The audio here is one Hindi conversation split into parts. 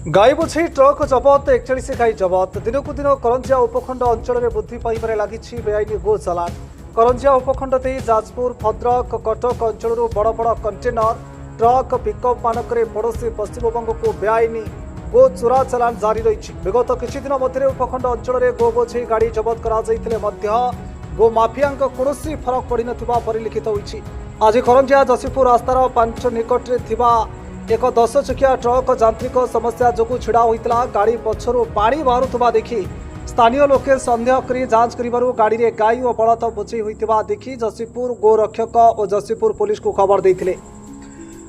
गाई बोझे ट्रक जबत 41 गाई जबत दिनकू दिन करंजिया उपखंड अंचल में वृद्धि पाइबार लगी बेआईन गो चालान। करंजिया उपखंड दे जाजपुर भद्रक कटक अंचल बड़ बड़ कंटेनर ट्रक पिकअप मानक पड़ोशी पश्चिमबंग को बेआईन गो चोरा चालान जारी रही। विगत किछि दिन मध्य उपखंड अंचल में गो बोझे गाड़ी जबत कर गो माफिया कौन फरक पड़ ना परिलिखित होती। आज करंजिया जसीपुर रास्तार 5 निकट में एक 10 चकिया ट्रक यांत्रिक समस्या जो छिड़ा होता गाड़ी पछरु पानी बाहर देखि स्थानीय लोके सन्देह कर जांच कर गाड़ी में गाई और बलद बोझे होता देखि जसीपुर गोरक्षक और जसीपुर पुलिस को खबर देते।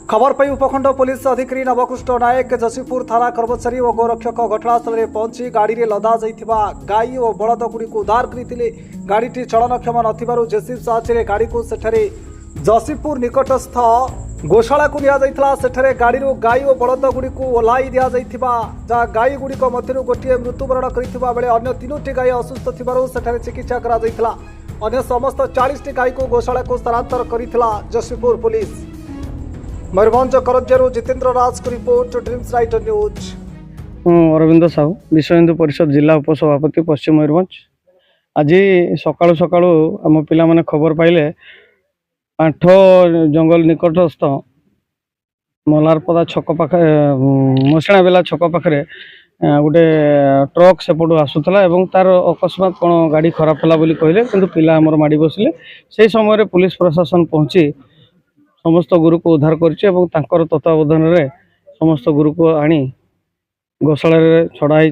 खबर पाई उपखंड पुलिस अधिकारी नवकृष्ण नायक जसीपुर थाना कर्मचारी और गोरक्षक घटनास्थल में पहुंची गाड़ी में लदा जाइथिबा गाई और बलद गुड़ी को उद्धार करते। गाड़ी चलनक्षम नथिबारु जेसीबी साहाय्य गाड़ी को सेठरे जसीपुर निकटस्थ गोशाला को निया गाड़ी गाई और बलद गुड़ी को ओह्लाई दि जहाँ गाई गुड़िक मध्य गोटे मृत्युवरण करथिबा बेले अन्य 3टी गाई असुस्थ थिबारु सेठरे चिकित्सा करा जायथिला। अन्य समस्त 40टी गाई को गोशाला को स्थानांतर करिथिला जसीपुर पुलिस। मयूरभंज करंजियारू जितेंद्र राज को report Dreams Writer News. Arvind Sahu Vishwa Hindu परिषद जिला उपसभापति पश्चिम मयूरभंज। आज सकाळु सकाळु आम पिला माने खबर पाइले पांठ जंगल निकटस्थ मलारपदा छक पाखे मसिणा बेला छक पाखे गोटे ट्रक सेपटू आसूला और तार अकस्मात कौन गाड़ी खराब है बोली कहले किंतु पिला आमर माड़ी बसिले से समय पुलिस प्रशासन पहुंची समस्त गुरु को उद्धार कर तत्वावधान में समस्त गुरु को आनी गोशाला छड़ाई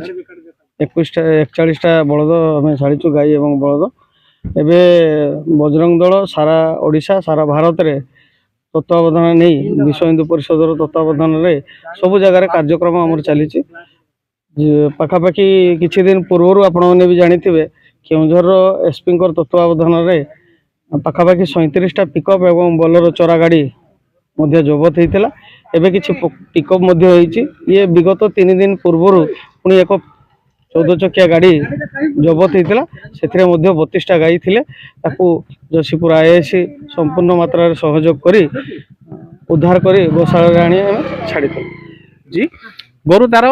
41टा बलद आम छाड़ीचु गाई और बलद। एबे बजरंग दल सारा ओडिशा सारा भारत रे तत्वावधान नहीं विश्व हिंदू परिषद तत्वावधान में सबु जगार कार्यक्रम आमर चली पाखापाखि किछि दिन पूर्व आपने भी जानी केउंझर एसपी तत्वावधान में पाखापाखि 37टा पिकअप एवं बोलेरो चोरा गाड़ी जबत होता। एबे किछि पिकअप ये विगत 3 दिन पूर्व पुणी एक 14 चकिया गाड़ी जबत होता से 32टा गाई थे जसीपुर आईआईसी संपूर्ण मात्रा सहयोग करी उद्धार करी गोशाला आनी छाड़ी जी गोरु तार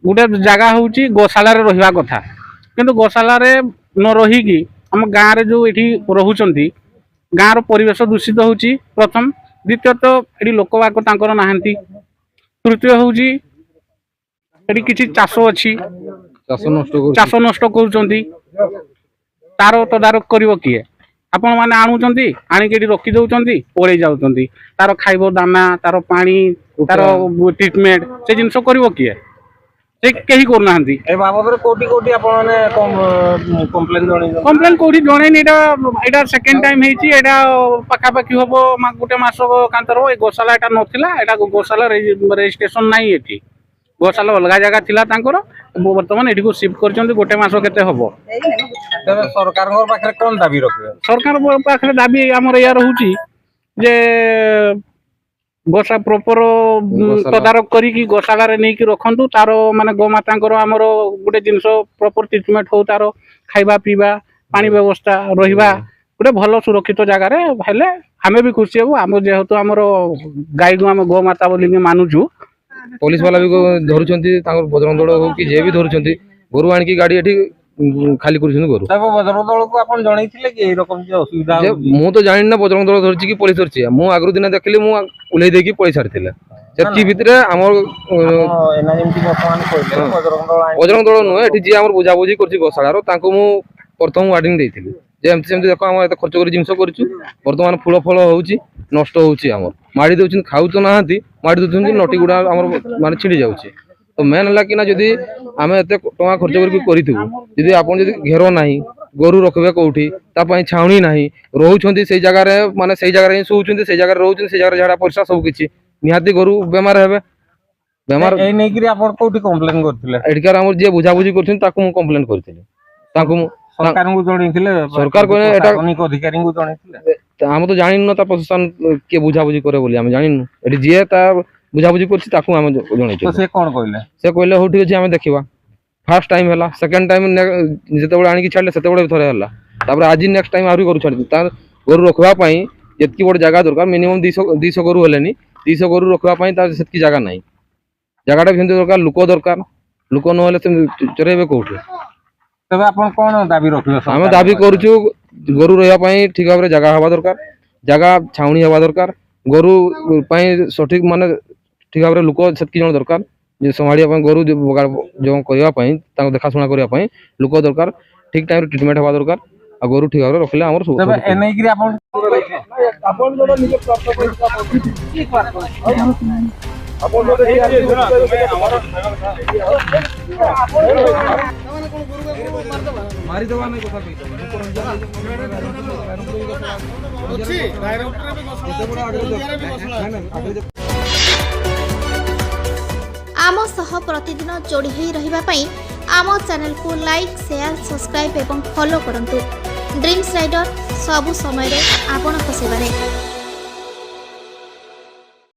गोटे जगह हूँ गोशाला रहा कथा किंतु गोशाला न रहीकि आम गाँव जो ये रोच गाँव परिवेश दूषित हो प्रथम द्वितीयत ये लोकवाक ना तृतीय हूँ ये किसी चाष अच्छी चाष नष्ट कर तार तदारक कर किए आपण मैंने आणुंट आणिक रखी दौरान पड़े जाऊँच तार खाइब दाना तार पानी तार ट्रिटमेंट से जिन कर किए कहीं करना कम्प्लेन कौटी जन यहाँ सेकेंड टाइम पाखापाखि हम गोटे मस कांतर गोशाला यहाँ नाला गोशाला रजिस्ट्रेशन नाई ये गोशाला अलग जगह थिला बर्तमान ये शिफ्ट कर गोटे मस के हम सरकार पाखे कौन दाबी रखे सरकार पाखे दाबी आमर या रोचे जे गोशा प्रॉपर तदारक करी गोशाला नहीं रखु तार माने गोमाता आमर गोटे जिनस प्रॉपर ट्रिटमेंट हो तार खाइबा पीवा पानी व्यवस्था रहिबा गोटे भल सुरक्षित जगार हेले आमे भी खुशी हबो। आम जेहेतु आमर गाई को आम गोमाता बोली मानुचु पुलिस वाला भी धरुचंती बजरंग दल हो कि जे भी धरुचंती गोरु आनिकी गाड़ी एठी खाली करूछन गोरु बजरंग दल को आपण जणाइथिले कि ए रकम जे असुविधा मु तो जानि ना बजरंग दल धरछि कि पुलिस धरछि मु आगरु दिन देखली मु उलै देकी पुलिस छाड़थिले सेति भितरे हमर एना जेमति वर्तमान कहले बजरंग दल न एठी जे हमर बुझा बुझी करछि गोशाला रो तांको मु प्रथम वार्निंग देइथिली जे एमति सेमति देखो हम एत खर्च करी जिंस करछु वर्तमान फूल फल होउछि नष्ट होउछि हमर माडी दउछन खाउ तो नाहंती माडी दउछन नटी गुडा हमर माने छिड़ी जाउछि तो मेन है कि ना जदि आम एत टका खर्च करी आपन जदि घेर ना गोरु रखबे कौटी छाउनी ना रोचे से जगह माने से जगह शोचुं से जगह रोचे से जगह झाड़ा परिस्रा सब किछि निहाती गोरु बेमार हेबे बेमार ए नै कि आपन कोठी कंप्लेन करथिले एडकार हमर जे बुझा बुझी करथिन ताकू मु कंप्लेन करथिले ताकू सरकार को जणैथिले सरकार को एटा अनेक अधिकारी को जणैथिले हम तो जानिन न ता प्रशासन के बुझा बुझी करे बोली हम जानिन एटी जे ता बुझा बुझी करछि ताकू हम जणैछि तो से कोन कहले से कहले हो ठीक अछि हम देखिबा फर्स्ट टाइम हला सेकंड टाइम जते बडे आनी छाडले सेते बडे थरे हला तापर आज नेक्स्ट टाइम आउरी करू छाडी ता गोरु रखबा पई जतकी बड जगह दरकार मिनिमम 200 गोरु हलेनी 200 गोरु रखबा पई ता सेतकी जगह नाही ଜାଗାଟା ବି ସେମିତି ଦରକାର, ଲୋକ ନହେଲେ ସେମିତି ଚରେଇବେ କୋଉଠି? ତେବେ ଆପଣ କଣ ଦାବି ରଖିବେ? ଆମେ ଦାବି କରୁଛୁ ଗୋରୁ ରହିବା ପାଇଁ ଠିକ ଭାବରେ ଜାଗା ହେବା ଦରକାର, ଜାଗା ଛାଉଣି ହେବା ଦରକାର, ଗୋରୁ ପାଇଁ ସଠିକ ମାନେ ଠିକ ଭାବରେ ଲୋକ ସେତିକି ଜଣ ଦରକାର ଯେ ସମ୍ଭାଳିବା ପାଇଁ, ଗୋରୁ ଯେଉଁ କରିବା ପାଇଁ, ତାଙ୍କୁ ଦେଖାଶୁଣା କରିବା ପାଇଁ ଲୋକ ଦରକାର, ଠିକ ଟାଇମରେ ଟ୍ରିଟମେଣ୍ଟ ହେବା ଦରକାର। ଆଉ ଗୋରୁ ଠିକ ଭାବରେ ରଖିଲେ ଆମର ସବୁ ତେବେ ଏ ନେଇକିରି ଆପଣ आम सह प्रतिदिन जोड़ी होई रहिबा पई आम चैनल को लाइक शेयर सब्सक्राइब एवं फॉलो करंतु। ड्रीम्स राइडर सबु समय रे आपन सेवा रे।